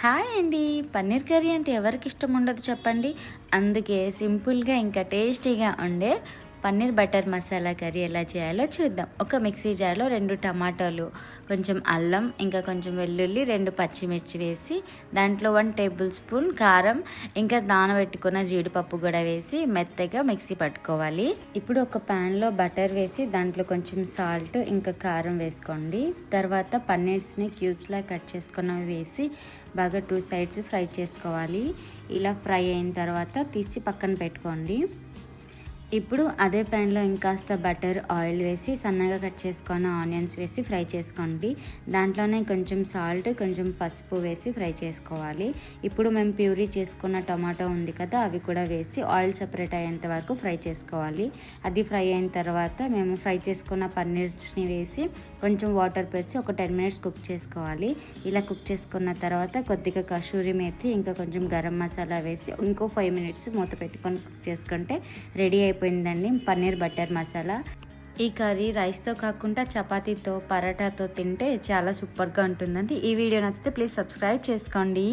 Hi అండి. Paneer curry అంటే ఎవరికి ఇష్టం ఉండదు చెప్పండి. అందుకే సింపుల్గా ఇంకా టేస్టీగా ఉండే పన్నీర్ బటర్ మసాలా కర్రీ ఎలా చేయాలో చూద్దాం. ఒక మిక్సీ జార్లో 2 టమాటాలు, కొంచెం అల్లం, ఇంకా కొంచెం వెల్లుల్లి, 2 పచ్చిమిర్చి వేసి దాంట్లో 1 టేబుల్ స్పూన్ కారం, ఇంకా నానబెట్టుకున్న జీడిపప్పు కూడా వేసి మెత్తగా మిక్సీ పట్టుకోవాలి. ఇప్పుడు ఒక ప్యాన్లో బటర్ వేసి దాంట్లో కొంచెం సాల్ట్ ఇంకా కారం వేసుకోండి. తర్వాత పన్నీర్స్ని క్యూబ్స్లా కట్ చేసుకున్నవి వేసి బాగా 2 సైడ్స్ ఫ్రై చేసుకోవాలి. ఇలా ఫ్రై అయిన తర్వాత తీసి పక్కన పెట్టుకోండి. ఇప్పుడు అదే ప్యాన్లో ఇంకాస్త బటర్, ఆయిల్ వేసి సన్నగా కట్ చేసుకున్న ఆనియన్స్ వేసి ఫ్రై చేసుకోండి. దాంట్లోనే కొంచెం సాల్ట్, కొంచెం పసుపు వేసి ఫ్రై చేసుకోవాలి. ఇప్పుడు మేము ప్యూరీ చేసుకున్న టమాటో ఉంది కదా, అవి కూడా వేసి ఆయిల్ సెపరేట్ అయ్యేంత వరకు ఫ్రై చేసుకోవాలి. అది ఫ్రై అయిన తర్వాత మేము ఫ్రై చేసుకున్న పన్నీర్స్ని వేసి కొంచెం వాటర్ వేసి ఒక 10 మినిట్స్ కుక్ చేసుకోవాలి. ఇలా కుక్ చేసుకున్న తర్వాత కొద్దిగా కసూరి మేతి, ఇంకా కొంచెం గరం మసాలా వేసి ఇంకో 5 మినిట్స్ మూత పెట్టుకొని కుక్ చేసుకుంటే రెడీ అయిపోయిందండి పన్నీర్ బటర్ మసాలా. ఈ కర్రీ రైస్తో కాకుండా చపాతీతో, పరాటాతో తింటే చాలా సూపర్గా ఉంటుందండి. ఈ వీడియో నచ్చితే ప్లీజ్ సబ్స్క్రైబ్ చేసుకోండి.